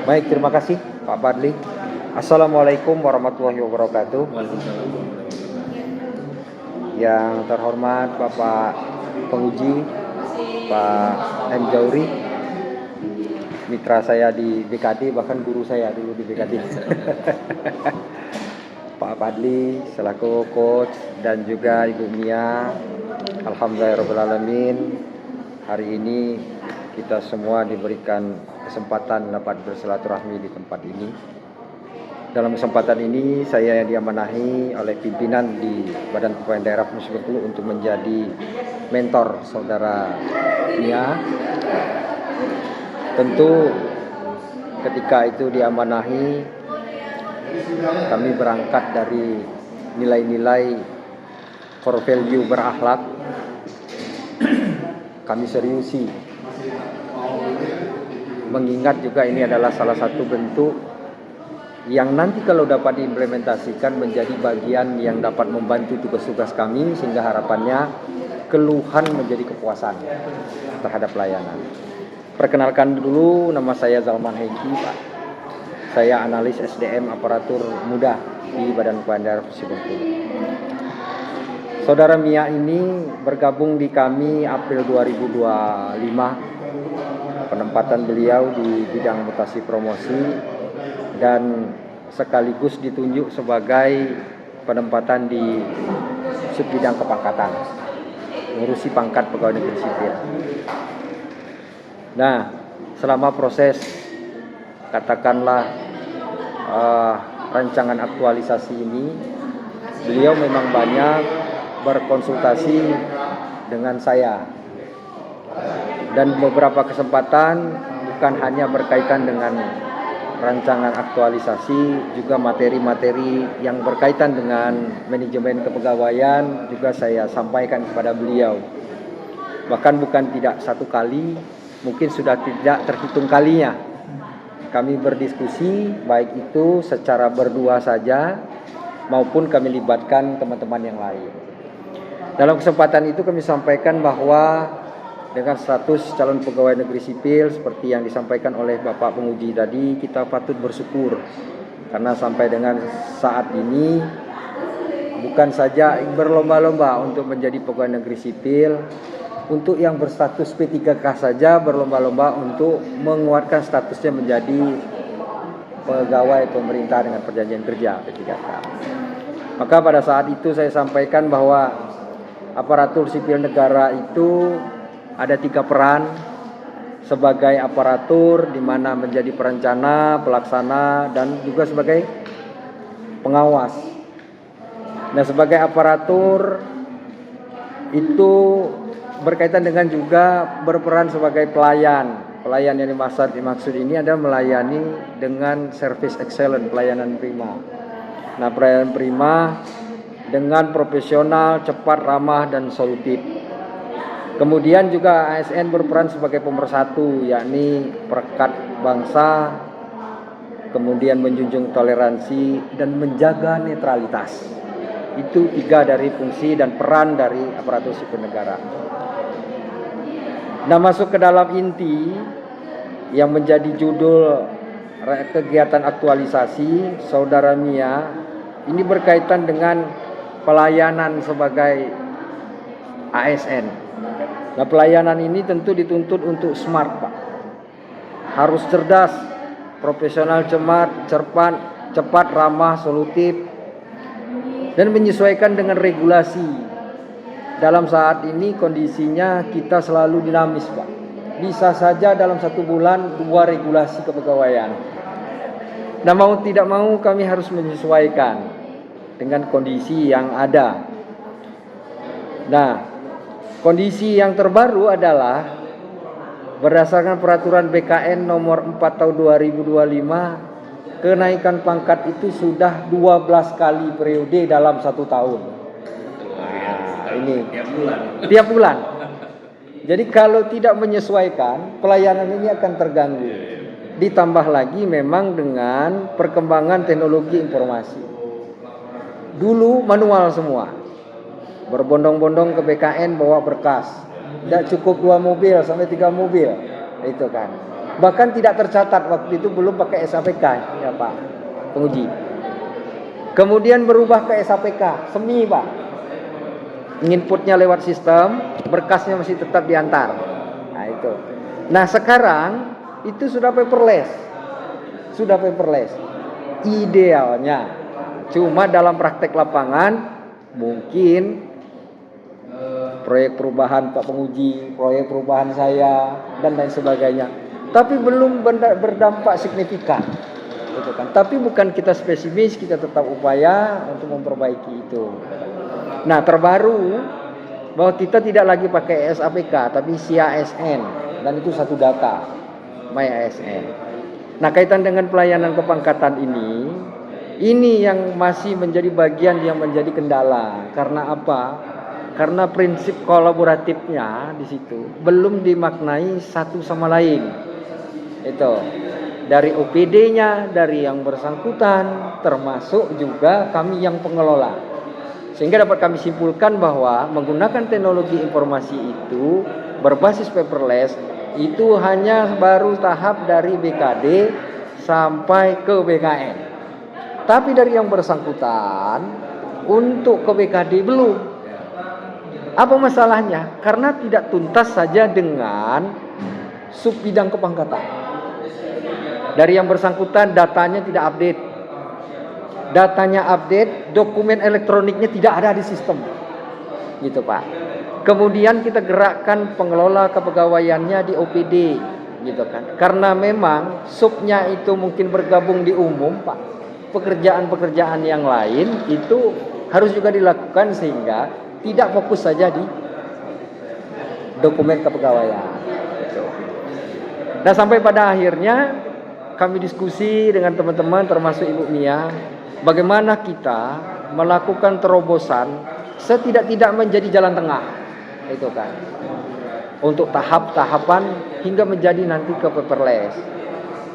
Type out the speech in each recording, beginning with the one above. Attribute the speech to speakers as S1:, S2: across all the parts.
S1: Baik, terima kasih Pak Fadli. Assalamualaikum warahmatullahi wabarakatuh. Yang terhormat Bapak Penguji, Pak M. Jauri, mitra saya di BKD, bahkan guru saya dulu di BKD. Pak Fadli selaku coach dan juga Ibu Mia. Alhamdulillahirrahmanirrahim. Hari ini kita semua diberikan kesempatan dapat bersilaturahmi di tempat ini. Dalam kesempatan ini saya diamanahi oleh pimpinan di Badan Kepegawaian Daerah Provinsi Bengkulu untuk menjadi mentor saudara Mia. Tentu ketika itu diamanahi, kami berangkat dari nilai-nilai core value berakhlak. Kami seriusi, mengingat juga ini adalah salah satu bentuk yang nanti kalau dapat diimplementasikan menjadi bagian yang dapat membantu tugas-tugas kami, sehingga harapannya keluhan menjadi kepuasan terhadap pelayanan. Perkenalkan dulu, nama saya Zalman Hengki, Pak. Saya analis SDM aparatur muda di Badan Kepegawaian Daerah Provinsi Bengkulu. Saudara Mia ini bergabung di kami April 2025. Penempatan beliau di bidang mutasi promosi dan sekaligus ditunjuk sebagai penempatan di subbidang kepangkatan, mengurusi pangkat pegawai negeri sipil. Nah, selama proses katakanlah rancangan aktualisasi ini, beliau memang banyak berkonsultasi dengan saya, dan beberapa kesempatan bukan hanya berkaitan dengan rancangan aktualisasi, juga materi-materi yang berkaitan dengan manajemen kepegawaian juga saya sampaikan kepada beliau. Bahkan bukan tidak satu kali, mungkin sudah tidak terhitung kalinya kami berdiskusi, baik itu secara berdua saja maupun kami libatkan teman-teman yang lain. Dalam kesempatan itu kami sampaikan bahwa dengan status calon pegawai negeri sipil seperti yang disampaikan oleh Bapak Penguji tadi, kita patut bersyukur karena sampai dengan saat ini bukan saja berlomba-lomba untuk menjadi pegawai negeri sipil, untuk yang berstatus P3K saja berlomba-lomba untuk menguatkan statusnya menjadi pegawai pemerintah dengan perjanjian kerja P3K. Maka pada saat itu saya sampaikan bahwa aparatur sipil negara itu ada 3 peran sebagai aparatur, di mana menjadi perencana, pelaksana, dan juga sebagai pengawas. Nah, sebagai aparatur itu berkaitan dengan juga berperan sebagai pelayan. Pelayan yang dimaksud ini adalah melayani dengan service excellent, pelayanan prima. Nah, pelayanan prima dengan profesional, cepat, ramah, dan solutif. Kemudian juga ASN berperan sebagai pemersatu, yakni perekat bangsa, kemudian menjunjung toleransi dan menjaga netralitas. Itu 3 dari fungsi dan peran dari aparatur sipil negara. Nah, masuk ke dalam inti yang menjadi judul kegiatan aktualisasi Saudara Mia, ini berkaitan dengan pelayanan sebagai ASN. Nah, pelayanan ini tentu dituntut untuk smart, Pak. Harus cerdas, profesional, cepat, ramah, solutif, dan menyesuaikan dengan regulasi. Dalam saat ini kondisinya kita selalu dinamis, Pak. Bisa saja dalam 1 bulan 2 regulasi kepegawaian. Nah, mau tidak mau kami harus menyesuaikan dengan kondisi yang ada. Nah, kondisi yang terbaru adalah berdasarkan peraturan BKN nomor 4 tahun 2025, kenaikan pangkat itu sudah 12 kali periode dalam 1 tahun. Ini tiap bulan. Jadi kalau tidak menyesuaikan, pelayanan ini akan terganggu. Ditambah lagi memang dengan perkembangan teknologi informasi. Dulu manual semua. Berbondong-bondong ke BKN bawa berkas. Tidak cukup 2 mobil sampai 3 mobil. Itu kan. Bahkan tidak tercatat waktu itu, belum pakai SAPK ya Pak penguji. Kemudian berubah ke SAPK semi, Pak. Inputnya lewat sistem, berkasnya masih tetap diantar. Nah itu. Nah sekarang itu sudah paperless. Idealnya. Cuma dalam praktek lapangan mungkin proyek perubahan Pak penguji, proyek perubahan saya dan lain sebagainya. Tapi belum berdampak signifikan. Gitu kan. Tapi bukan kita spesimis, kita tetap upaya untuk memperbaiki itu. Nah, terbaru bahwa kita tidak lagi pakai SAPK tapi SIA-ASN, dan itu satu data MyASN. Nah, kaitan dengan pelayanan kepangkatan ini yang masih menjadi bagian yang menjadi kendala. Karena apa? Karena prinsip kolaboratifnya di situ belum dimaknai satu sama lain. Itu dari OPD-nya, dari yang bersangkutan, termasuk juga kami yang pengelola. Sehingga dapat kami simpulkan bahwa menggunakan teknologi informasi itu berbasis paperless itu hanya baru tahap dari BKD sampai ke BKN. Tapi dari yang bersangkutan untuk ke BKD belum. Apa masalahnya? Karena tidak tuntas saja dengan sub bidang kepangkatan. Dari yang bersangkutan datanya tidak update. Datanya update, dokumen elektroniknya tidak ada di sistem. Gitu, Pak. Kemudian kita gerakkan pengelola kepegawaiannya di OPD, gitu kan. Karena memang subnya itu mungkin bergabung di umum, Pak. Pekerjaan-pekerjaan yang lain itu harus juga dilakukan sehingga tidak fokus saja di dokumen kepegawaian. Gitu. Nah, sampai pada akhirnya kami diskusi dengan teman-teman termasuk Ibu Mia, bagaimana kita melakukan terobosan setidak-tidak menjadi jalan tengah, itu kan, untuk tahap-tahapan hingga menjadi nanti ke paperless,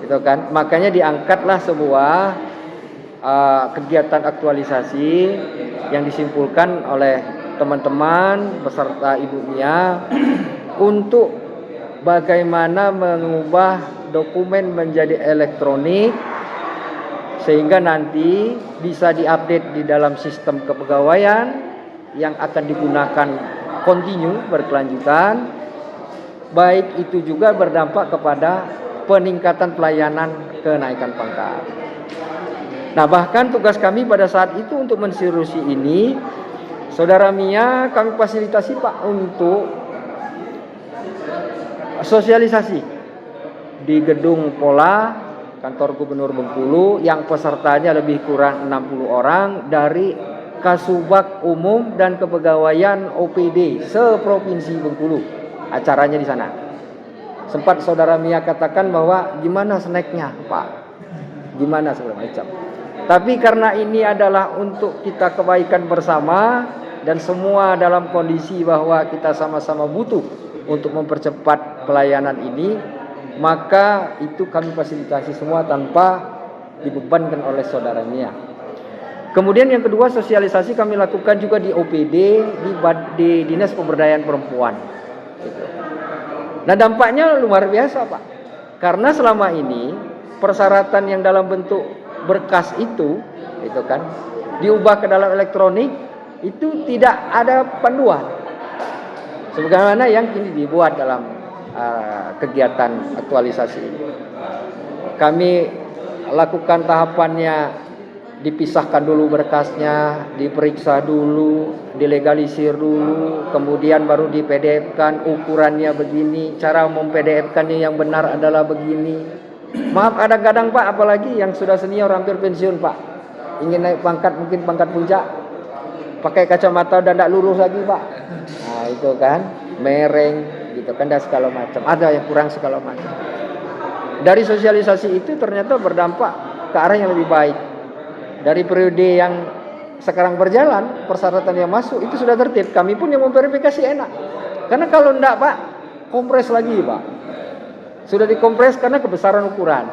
S1: itu kan. Makanya diangkatlah sebuah kegiatan aktualisasi yang disimpulkan oleh teman-teman beserta Ibu Mia untuk bagaimana mengubah dokumen menjadi elektronik sehingga nanti bisa diupdate di dalam sistem kepegawaian yang akan digunakan kontinu berkelanjutan, baik itu juga berdampak kepada peningkatan pelayanan kenaikan pangkat. Nah, bahkan tugas kami pada saat itu untuk mensirusi ini, Saudara Mia kami fasilitasi Pak untuk sosialisasi di gedung Pola kantor Gubernur Bengkulu yang pesertanya lebih kurang 60 orang dari Kasubag Umum dan Kepegawaian OPD seprovinsi Bengkulu. Acaranya di sana. Sempat Saudara Mia katakan bahwa gimana snacknya, Pak? Gimana segala macam. Tapi karena ini adalah untuk kita kebaikan bersama dan semua dalam kondisi bahwa kita sama-sama butuh untuk mempercepat pelayanan ini, maka itu kami fasilitasi semua tanpa dibebankan oleh Saudara Mia. Kemudian yang kedua, sosialisasi kami lakukan juga di OPD di Dinas Pemberdayaan Perempuan. Nah, dampaknya luar biasa, Pak. Karena selama ini persyaratan yang dalam bentuk berkas itu kan diubah ke dalam elektronik itu tidak ada panduan. Sebagaimana yang kini dibuat dalam kegiatan aktualisasi ini. Kami lakukan tahapannya, dipisahkan dulu berkasnya, diperiksa dulu, dilegalisir dulu, kemudian baru di PDF-kan, ukurannya begini, cara mem-PDF-kannya yang benar adalah begini. Maaf kadang-kadang Pak, apalagi yang sudah senior hampir pensiun Pak, ingin naik pangkat, mungkin pangkat puncak, pakai kacamata dan tidak lurus lagi Pak. Nah itu kan mereng gitu kan, dan segala macam, ada yang kurang segala macam. Dari sosialisasi itu ternyata berdampak ke arah yang lebih baik. Dari periode yang sekarang berjalan, persyaratan yang masuk itu sudah tertib. Kami pun yang memverifikasi enak. Karena kalau enggak Pak, kompres lagi Pak. Sudah dikompres karena kebesaran ukuran.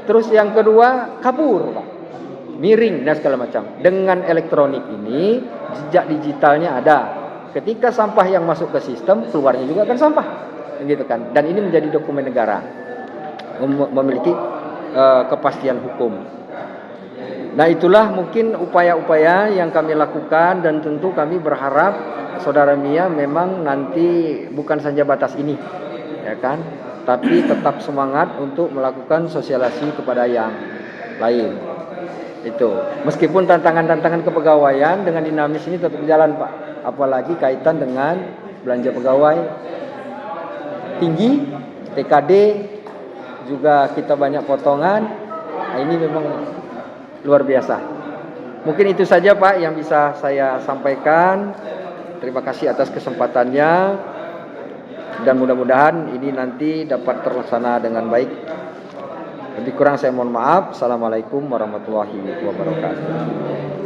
S1: Terus yang kedua, kabur Pak. Miring dan segala macam. Dengan elektronik ini, jejak digitalnya ada. Ketika sampah yang masuk ke sistem, keluarnya juga akan sampah. Gitu kan. Dan ini menjadi dokumen negara. Memiliki kepastian hukum. Nah itulah mungkin upaya-upaya yang kami lakukan, dan tentu kami berharap Saudara Mia memang nanti bukan saja batas ini, ya kan, tapi tetap semangat untuk melakukan sosialisasi kepada yang lain. Itu meskipun tantangan-tantangan kepegawaian dengan dinamis ini tetap berjalan Pak, apalagi kaitan dengan belanja pegawai tinggi, TKD juga kita banyak potongan. Nah, ini memang luar biasa. Mungkin itu saja Pak yang bisa saya sampaikan. Terima kasih atas kesempatannya, dan mudah-mudahan ini nanti dapat terlaksana dengan baik. Lebih kurang saya mohon maaf. Assalamualaikum warahmatullahi wabarakatuh.